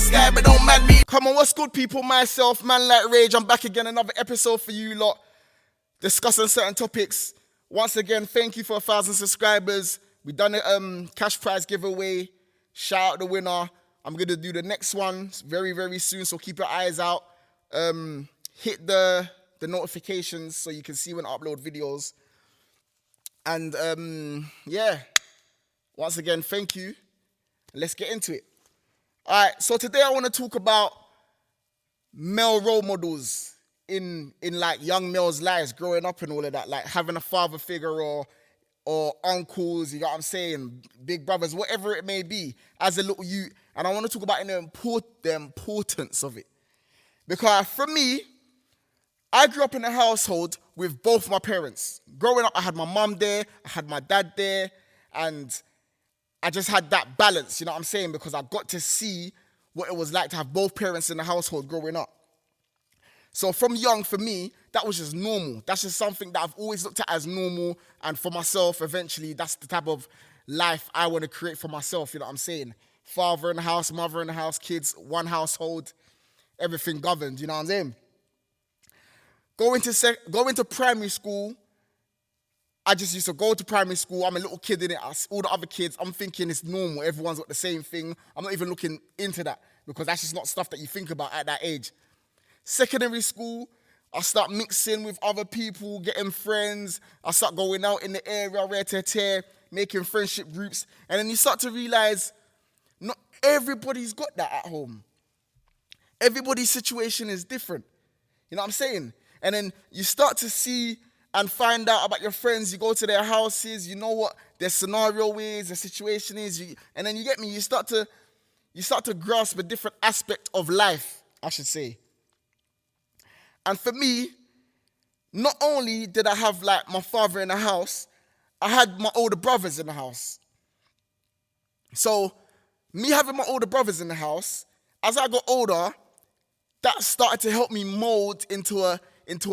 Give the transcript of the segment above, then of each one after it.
sky, but don't man me. Come on, what's good, people? Myself, Man Like Rage. I'm back again, another episode for you lot, discussing certain topics. Once again, thank you for 1,000 subscribers. We done a cash prize giveaway. Shout out the winner. I'm gonna do the next one very, very soon, so keep your eyes out. Hit the notifications so you can see when I upload videos. And yeah, once again, thank you. Let's get into it. All right, so today I want to talk about male role models in like young males' lives, growing up and all of that, like having a father figure or uncles, you know what I'm saying, big brothers, whatever it may be, as a little youth. And I want to talk about the importance of it. Because for me, I grew up in a household with both my parents. Growing up, I had my mum there, I had my dad there, and I just had that balance, you know what I'm saying? Because I got to see what it was like to have both parents in the household growing up. So from young, for me, that was just normal. That's just something that I've always looked at as normal. And for myself, eventually, that's the type of life I want to create for myself, you know what I'm saying? Father in the house, mother in the house, kids, one household, everything governed, you know what I'm saying? Going to primary school, I just used to go to primary school. I'm a little kid in it. All the other kids, I'm thinking it's normal. Everyone's got the same thing. I'm not even looking into that because that's just not stuff that you think about at that age. Secondary school, I start mixing with other people, getting friends. I start going out in the area, rare to tear, making friendship groups. And then you start to realize not everybody's got that at home. Everybody's situation is different. You know what I'm saying? And then you start to see and find out about your friends. You go to their houses, you know what their scenario is, their situation is, and then you get me, you start to grasp a different aspect of life, I should say. And for me, not only did I have like my father in the house, I had my older brothers in the house. So me having my older brothers in the house, as I got older, that started to help me mold into a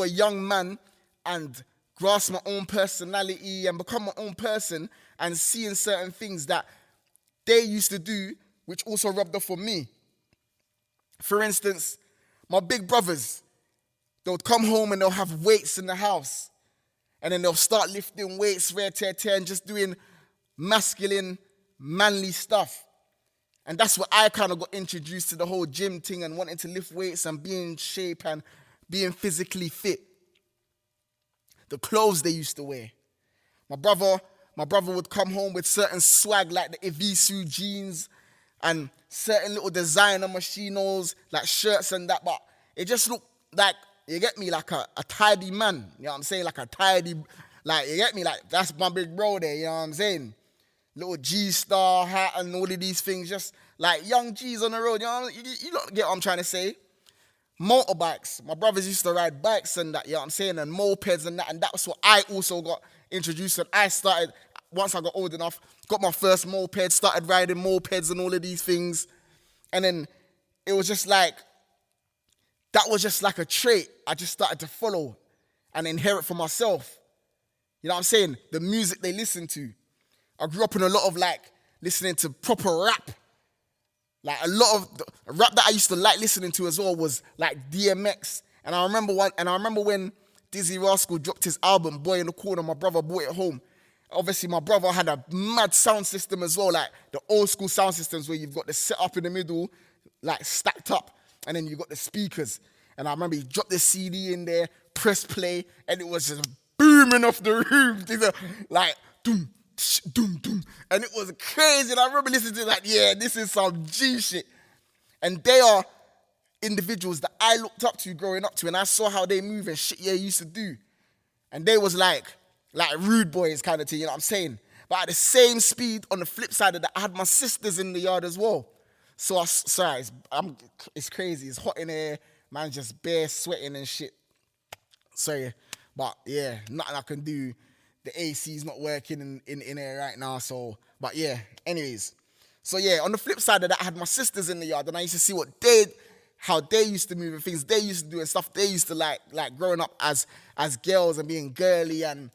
young man and grasp my own personality and become my own person and seeing certain things that they used to do, which also rubbed off on me. For instance, my big brothers, they would come home and they'll have weights in the house. And then they'll start lifting weights, and just doing masculine, manly stuff. And that's where I kind of got introduced to the whole gym thing and wanting to lift weights and be in shape and being physically fit. The clothes they used to wear. My brother would come home with certain swag like the Evisu jeans and certain little designer machinos, like shirts and that, but it just looked like, you get me, like a tidy man, you know what I'm saying? Like a tidy, like, you get me, like, that's my big bro there, you know what I'm saying? Little G-star hat and all of these things, just like young G's on the road, you know, you don't get what I'm trying to say. Motorbikes. My brothers used to ride bikes and that, you know what I'm saying, and mopeds and that's what I also got introduced to. I started, once I got old enough, got my first moped, started riding mopeds and all of these things. And then it was just like, that was just like a trait I just started to follow and inherit for myself. You know what I'm saying? The music they listen to. I grew up in a lot of like listening to proper rap. Like a lot of the rap that I used to like listening to as well was like DMX. And I remember when Dizzy Rascal dropped his album, Boy in the Corner, my brother brought it home. Obviously, my brother had a mad sound system as well, like the old school sound systems where you've got the setup in the middle, like stacked up, and then you got the speakers. And I remember he dropped the CD in there, press play, and it was just booming off the roof. Like, doom, doom, doom. And it was crazy. And I remember listening to it like, yeah, this is some G shit. And they are individuals that I looked up to growing up to, and I saw how they move and shit used to do. And they was like rude boys kind of thing, you know what I'm saying? But at the same speed, on the flip side of that, I had my sisters in the yard as well. So it's crazy. It's hot in here. Man just bare sweating and shit. Sorry. But yeah, nothing I can do. The AC's not working in here right now. So, but yeah, anyways. So yeah, on the flip side of that, I had my sisters in the yard and I used to see how they used to move and things they used to do and stuff they used to like growing up as girls and being girly and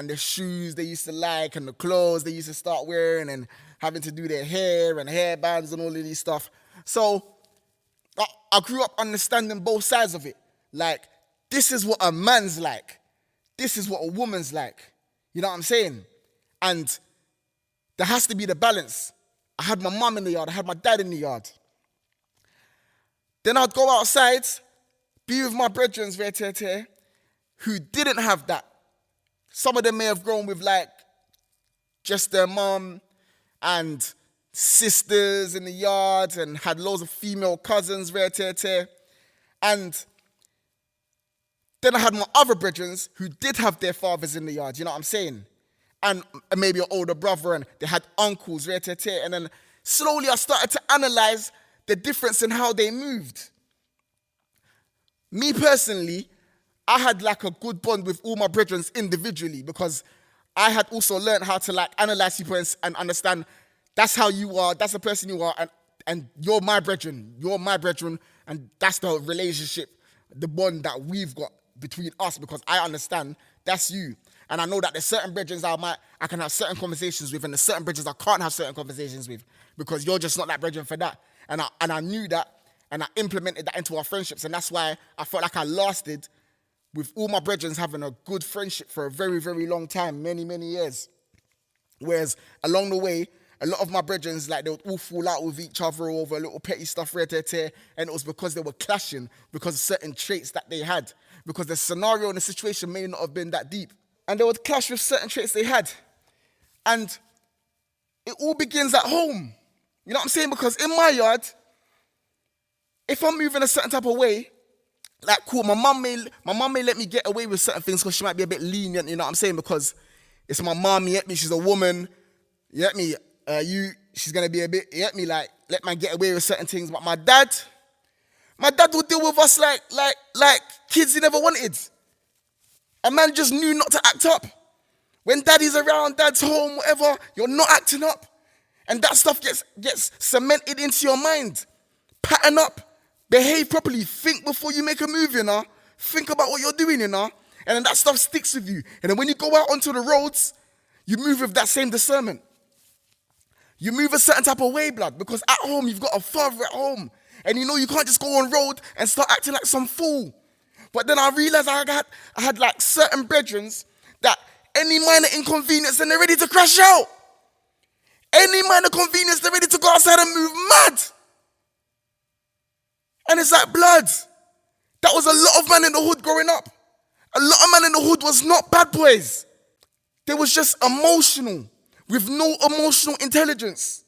the shoes they used to like and the clothes they used to start wearing and having to do their hair and hair bands and all of these stuff. So I grew up understanding both sides of it. Like, this is what a man's like. This is what a woman's like. You know what I'm saying? And there has to be the balance. I had my mum in the yard. I had my dad in the yard. Then I'd go outside, be with my brethren who didn't have that. Some of them may have grown with like just their mum and sisters in the yard and had loads of female cousins, and then I had my other brethren who did have their fathers in the yard, you know what I'm saying? And maybe an older brother, and they had uncles, and then slowly I started to analyze the difference in how they moved. Me personally, I had like a good bond with all my brethren individually because I had also learned how to like analyze people and understand that's how you are, that's the person you are, and you're my brethren, and that's the relationship, the bond that we've got between us because I understand that's you. And I know that there's certain brethren I can have certain conversations with, and there's certain brethren I can't have certain conversations with because you're just not that brethren for that. And I knew that, and I implemented that into our friendships, and that's why I felt like I lasted with all my brethren having a good friendship for a very, very long time, many, many years. Whereas along the way, a lot of my brethren, like, they would all fall out with each other over little petty stuff, and it was because they were clashing because of certain traits that they had, because the scenario and the situation may not have been that deep. And they would clash with certain traits they had. And it all begins at home. You know what I'm saying? Because in my yard, if I'm moving a certain type of way, like, cool, my mum may let me get away with certain things because she might be a bit lenient, you know what I'm saying? Because it's my mum, you get me, she's a woman, you get me, she's going to be a bit, you get me, like, let man get away with certain things. But my dad would deal with us like kids he never wanted. A man just knew not to act up. When daddy's around, dad's home, whatever, you're not acting up. And that stuff gets cemented into your mind. Pattern up. Behave properly. Think before you make a move, you know. Think about what you're doing, you know. And then that stuff sticks with you. And then when you go out onto the roads, you move with that same discernment. You move a certain type of way, blood. Because at home, you've got a father at home. And you know you can't just go on road and start acting like some fool. But then I realized I had like certain brethren that any minor inconvenience and they're ready to crash out. Any minor convenience, they're ready to go outside and move mad. And it's like blood. That was a lot of man in the hood growing up. A lot of man in the hood was not bad boys. They was just emotional with no emotional intelligence.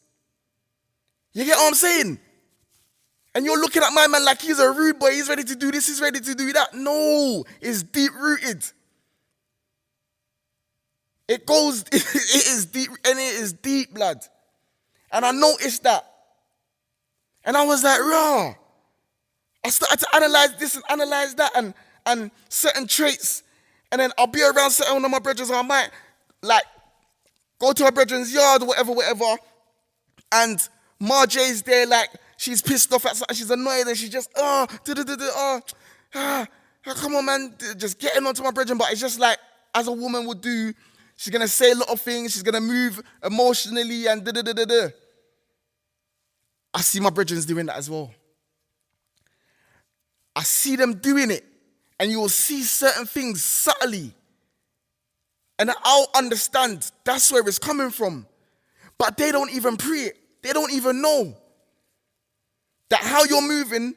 You get what I'm saying? And you're looking at my man like he's a rude boy, he's ready to do this, he's ready to do that. No, it's deep-rooted. It is deep, and it is deep, blood. And I noticed that. And I was like, raw. I started to analyze this and analyze that and certain traits. And then I'll be around certain one of my brothers, I might, like, go to her brethren's yard or whatever. And Marjay's there, like, she's pissed off at something, she's annoyed, and she just, come on, man, just getting onto my brethren. But it's just like, as a woman would do, she's going to say a lot of things, she's going to move emotionally and I see my brethren doing that as well. I see them doing it, and you will see certain things subtly. And I'll understand that's where it's coming from. But they don't even pre it. They don't even know that how you're moving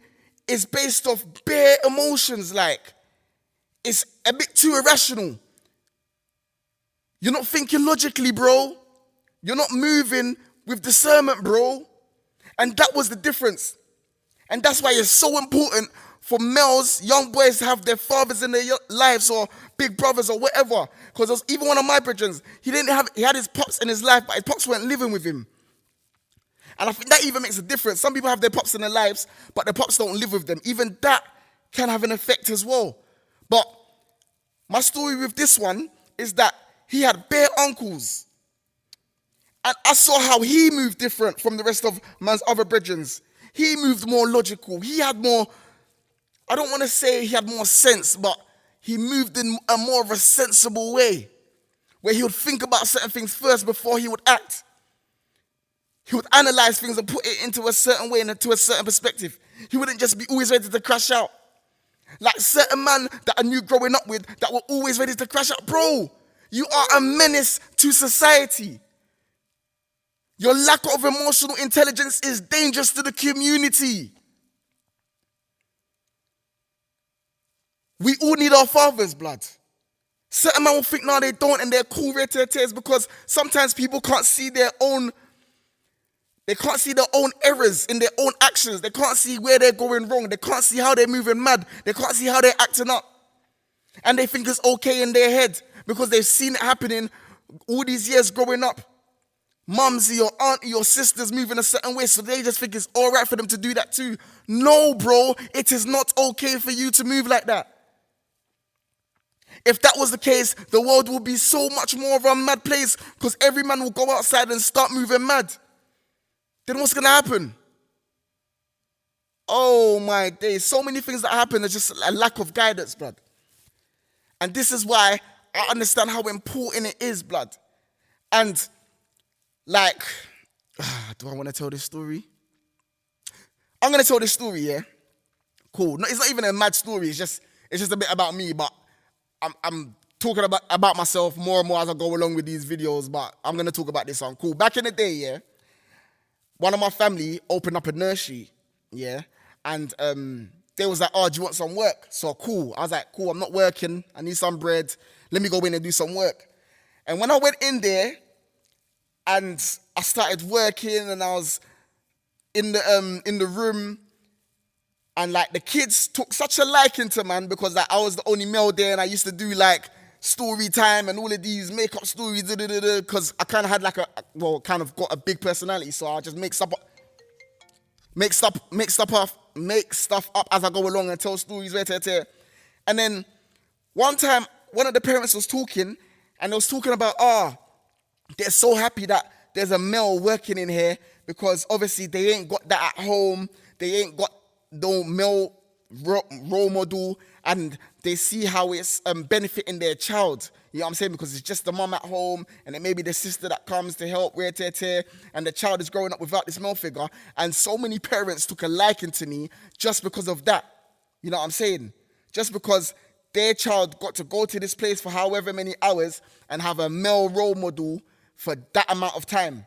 is based off bare emotions. Like, it's a bit too irrational. You're not thinking logically, bro. You're not moving with discernment, bro. And that was the difference. And that's why it's so important for males, young boys, to have their fathers in their lives or big brothers or whatever. Because even one of my brethren, he had his pops in his life, but his pops weren't living with him. And I think that even makes a difference. Some people have their pops in their lives, but their pops don't live with them. Even that can have an effect as well. But my story with this one is that he had bare uncles. And I saw how he moved different from the rest of man's other brethren. He moved more logical. He had more, I don't want to say he had more sense, but he moved in a more of a sensible way, where he would think about certain things first before he would act. He would analyze things and put it into a certain way and into a certain perspective. He wouldn't just be always ready to crash out. Like certain man that I knew growing up with that were always ready to crash out. Bro, you are a menace to society. Your lack of emotional intelligence is dangerous to the community. We all need our fathers, blood. Certain men will think, no, they don't, and they're cool tears because sometimes people can't see their own errors in their own actions. They can't see where they're going wrong. They can't see how they're moving mad. They can't see how they're acting up. And they think it's okay in their head because they've seen it happening all these years growing up. Mumsy or auntie or sisters moving a certain way, so they just think it's all right for them to do that too. No, bro, it is not okay for you to move like that. If that was the case, the world would be so much more of a mad place because every man will go outside and start moving mad. Then what's going to happen? Oh my days, so many things that happen. There's just a lack of guidance, blood. And this is why I understand how important it is, blood. And like, do I want to tell this story? I'm going to tell this story, yeah? Cool. No, it's not even a mad story. It's just a bit about me, but I'm talking about myself more and more as I go along with these videos, but I'm going to talk about this one. Cool. Back in the day, yeah, one of my family opened up a nursery, yeah, and they was like, oh, do you want some work? So cool. I was like, cool, I'm not working. I need some bread. Let me go in and do some work. And when I went in there and I started working and I was in the room, and like the kids took such a liking to man because like I was the only male there and I used to do like story time and all of these makeup stories because I kind of had like kind of got a big personality, so I just make stuff up as I go along and tell stories. And then one time one of the parents was talking and they was talking about they're so happy that there's a male working in here because obviously they ain't got that at home. They ain't got no male role model, and they see how it's benefiting their child. You know what I'm saying? Because it's just the mum at home, and it may be the sister that comes to help, and the child is growing up without this male figure. And so many parents took a liking to me just because of that. You know what I'm saying? Just because their child got to go to this place for however many hours and have a male role model for that amount of time.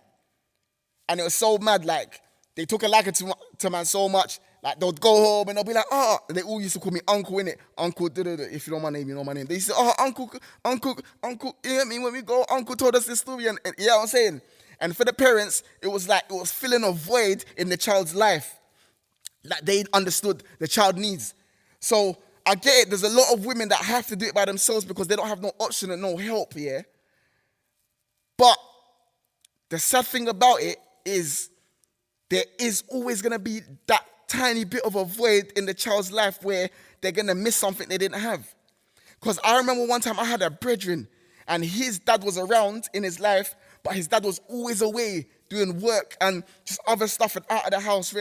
And it was so mad, like, they took a liking to man so much. Like, they'll go home and they'll be like, and they all used to call me uncle, innit? Uncle, if you know my name, you know my name. They used to say, uncle, you know what I mean? When we go, uncle told us this story, and you know what I'm saying? And for the parents, it was like, it was filling a void in the child's life that they understood the child needs. So, I get it, there's a lot of women that have to do it by themselves because they don't have no option and no help, yeah? But the sad thing about it is there is always going to be that tiny bit of a void in the child's life where they're going to miss something they didn't have. Because I remember one time I had a brethren and his dad was around in his life, but his dad was always away doing work and just other stuff and out of the house,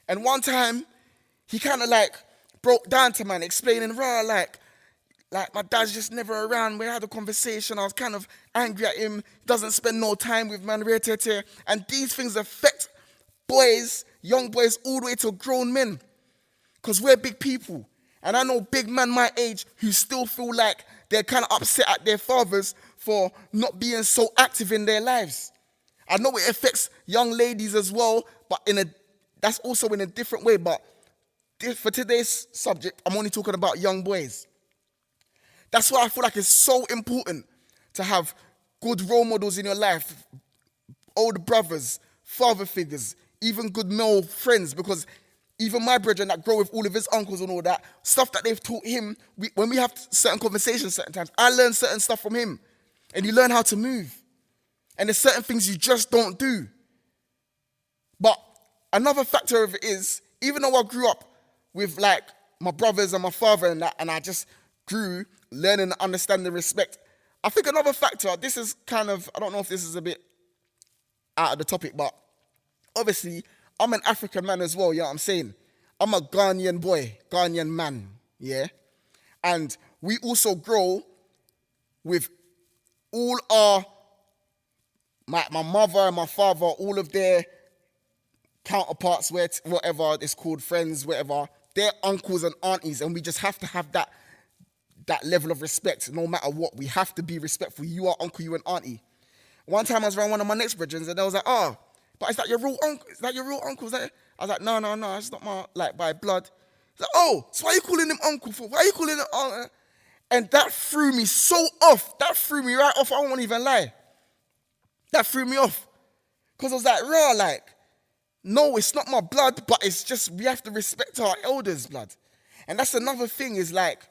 And one time, he kind of like broke down to man, explaining, like my dad's just never around. We had a conversation. I was kind of angry at him. He doesn't spend no time with man, And these things affect boys, young boys, all the way to grown men. Because we're big people. And I know big men my age who still feel like they're kind of upset at their fathers for not being so active in their lives. I know it affects young ladies as well, but that's also in a different way. But for today's subject, I'm only talking about young boys. That's why I feel like it's so important to have good role models in your life, older brothers, father figures, even good male friends, because even my brethren that grow with all of his uncles and all that, stuff that they've taught him, when we have certain conversations certain times, I learn certain stuff from him. And you learn how to move. And there's certain things you just don't do. But another factor of it is, even though I grew up with like my brothers and my father and that, and I just grew learning and understanding respect, I think another factor, this is kind of, I don't know if this is a bit out of the topic, but obviously, I'm an African man as well, you know what I'm saying? I'm a Ghanaian boy, Ghanaian man, yeah? And we also grow with all my mother and my father, all of their counterparts, whatever it's called, friends, whatever, they're uncles and aunties, and we just have to have that level of respect no matter what. We have to be respectful. You are uncle, you and auntie. One time I was around one of my next brethren, and they was like, oh, but is that your real uncle? Is that your real uncle? I was like, no, it's not my, like, by blood. He's like, oh, so why are you calling him uncle for? Why are you calling him uncle? And that threw me so off. That threw me right off. I won't even lie. That threw me off. Because I was like, raw, like, no, it's not my blood, but it's just, we have to respect our elders' blood. And that's another thing is like,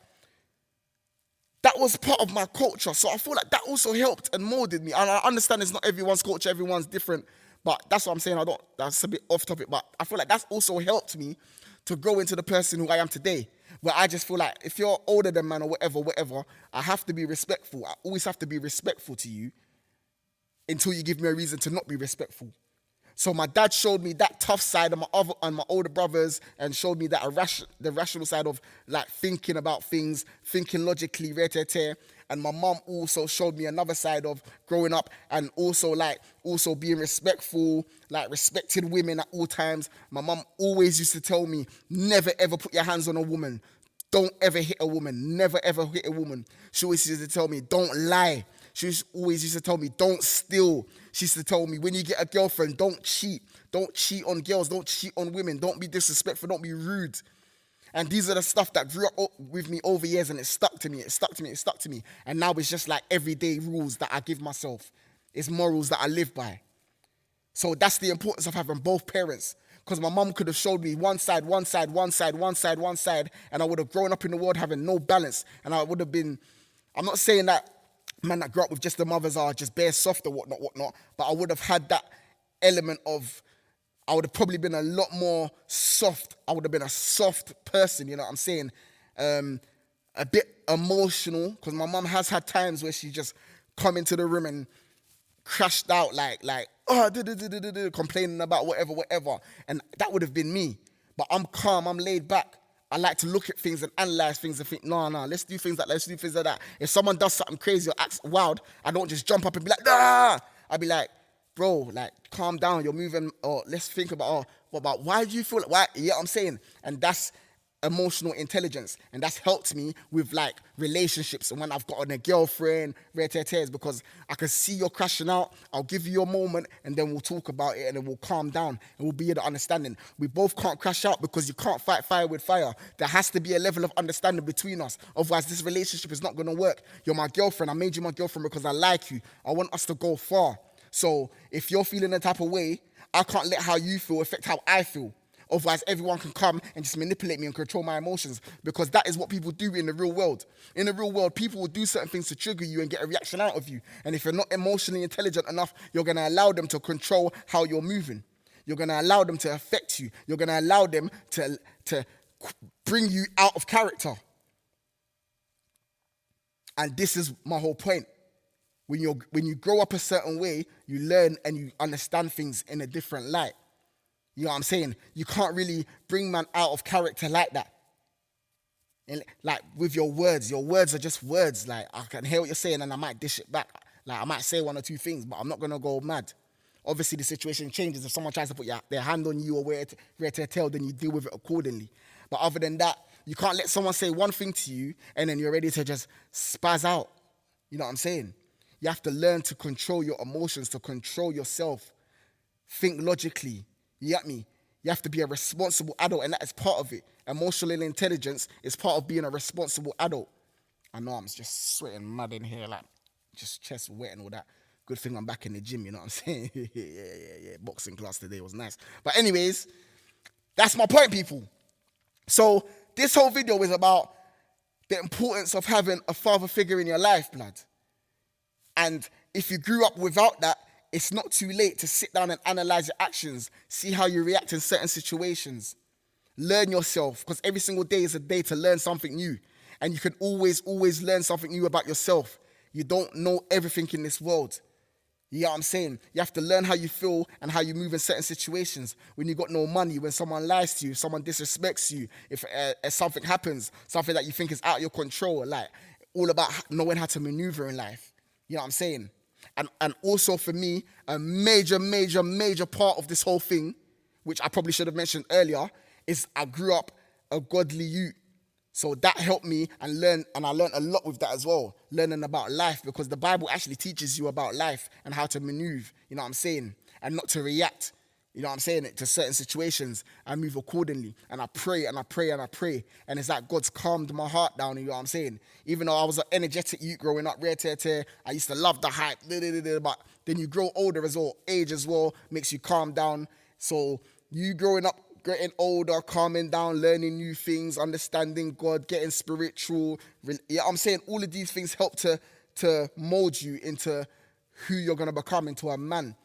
that was part of my culture. So I feel like that also helped and molded me. And I understand it's not everyone's culture, everyone's different. But that's what I'm saying. That's a bit off topic. But I feel like that's also helped me to grow into the person who I am today. Where I just feel like if you're older than man or whatever, I have to be respectful. I always have to be respectful to you until you give me a reason to not be respectful. So my dad showed me that tough side of my older brothers, and showed me that the rational side of like thinking about things, thinking logically, and my mom also showed me another side of growing up and also being respectful, like respecting women at all times. My mom always used to tell me, never ever put your hands on a woman. Don't ever hit a woman. Never ever hit a woman. She always used to tell me, don't lie. She always used to tell me, don't steal. She used to tell me, when you get a girlfriend, don't cheat. Don't cheat on girls. Don't cheat on women. Don't be disrespectful. Don't be rude. And these are the stuff that grew up with me over years, and it stuck to me. And now it's just like everyday rules that I give myself. It's morals that I live by. So that's the importance of having both parents. Because my mum could have showed me one side, and I would have grown up in the world having no balance. And I would have been, I'm not saying that man that grew up with just the mothers are just bare soft or whatnot, but I would have had that element of, I would have probably been a lot more soft. I would have been a soft person, you know what I'm saying? A bit emotional, because my mum has had times where she just come into the room and crashed out like complaining about whatever. And that would have been me. But I'm calm, I'm laid back. I like to look at things and analyze things and think, no, let's do things like that. If someone does something crazy or acts wild, I don't just jump up and be like, nah. I'd be like, bro, like, calm down, you're moving, or let's think about, why do you feel like, why, you know what I'm saying? And that's emotional intelligence, and that's helped me with like relationships. And when I've gotten a girlfriend, because I can see you're crashing out, I'll give you your moment, and then we'll talk about it, and then we'll calm down, and we'll be at the understanding. We both can't crash out because you can't fight fire with fire. There has to be a level of understanding between us. Otherwise, this relationship is not going to work. You're my girlfriend. I made you my girlfriend because I like you. I want us to go far. So if you're feeling a type of way, I can't let how you feel affect how I feel. Otherwise, everyone can come and just manipulate me and control my emotions, because that is what people do in the real world. In the real world, people will do certain things to trigger you and get a reaction out of you. And if you're not emotionally intelligent enough, you're going to allow them to control how you're moving. You're going to allow them to affect you. You're going to allow them to bring you out of character. And this is my whole point. When you grow up a certain way, you learn and you understand things in a different light. You know what I'm saying? You can't really bring man out of character like that. And like with your words are just words. Like, I can hear what you're saying and I might dish it back. Like, I might say one or two things, but I'm not going to go mad. Obviously, the situation changes. If someone tries to put their hand on you or where to tell, then you deal with it accordingly. But other than that, you can't let someone say one thing to you and then you're ready to just spaz out. You know what I'm saying? You have to learn to control your emotions, to control yourself. Think logically. You get me? You have to be a responsible adult, and that is part of it. Emotional intelligence is part of being a responsible adult. I know I'm just sweating mad in here, like just chest wet and all that. Good thing I'm back in the gym, you know what I'm saying? Yeah. Boxing class today was nice. But anyways, that's my point, people. So this whole video is about the importance of having a father figure in your life, blood. And if you grew up without that, it's not too late to sit down and analyze your actions, see how you react in certain situations. Learn yourself, because every single day is a day to learn something new. And you can always learn something new about yourself. You don't know everything in this world. You know what I'm saying? You have to learn how you feel and how you move in certain situations. When you got no money, when someone lies to you, someone disrespects you, if something happens, something that you think is out of your control, like all about knowing how to maneuver in life. You know what I'm saying? And also for me, a major part of this whole thing which I probably should have mentioned earlier, is I grew up a godly youth. So that helped me and I learned a lot with that as well, learning about life, because the Bible actually teaches you about life and how to maneuver, you know what I'm saying, and not to react, you know what I'm saying, to certain situations and move accordingly. And I pray and I pray and I pray, and it's like God's calmed my heart down, you know what I'm saying. Even though I was an energetic youth growing up, I used to love the hype, but then you grow older as well, age as well makes you calm down. So you growing up, getting older, calming down, learning new things, understanding God, getting spiritual. Yeah, I'm saying all of these things help to mold you into who you're going to become, into a man.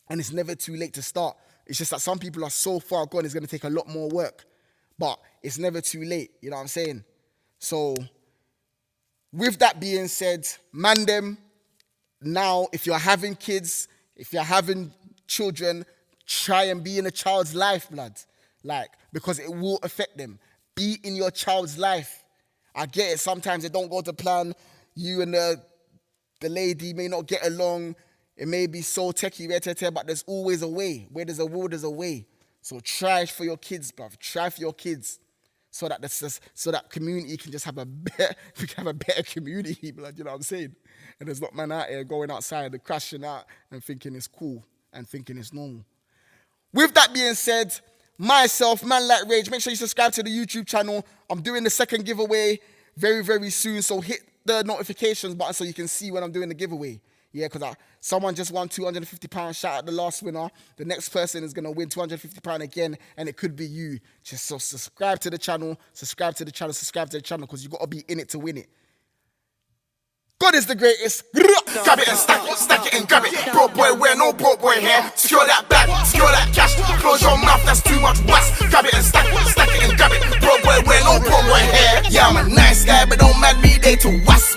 And it's never too late to start. It's just that some people are so far gone, it's going to take a lot more work. But it's never too late, you know what I'm saying? So with that being said, man them, now if you're having kids, if you're having children, try and be in a child's life, blood. Like, because it will affect them. Be in your child's life. I get it. Sometimes it don't go to plan. You and the lady may not get along. It may be so techie, but there's always a way. Where there's a will, there's a way. So try for your kids, bruv. Try for your kids. So that community can just have a better community, blood. You know what I'm saying? And there's not man out here going outside and crashing out and thinking it's cool and thinking it's normal. With that being said, myself, Man Like Rage, make sure you subscribe to the YouTube channel. I'm doing the second giveaway very, very soon. So hit the notifications button so you can see when I'm doing the giveaway. Yeah, because someone just won £250. Shout out the last winner. The next person is going to win £250 again, and it could be you. Just so subscribe to the channel, because you got to be in it to win it. God is the greatest. Grab it and stack it and grab it. Broke boy, wear no broke boy hair. Secure that bag, secure that cash. Close your mouth, that's too much wax. Grab it and stack it and grab it. Broke boy, wear no broke boy hair. Yeah, I'm a nice guy, but don't mad me, they too was.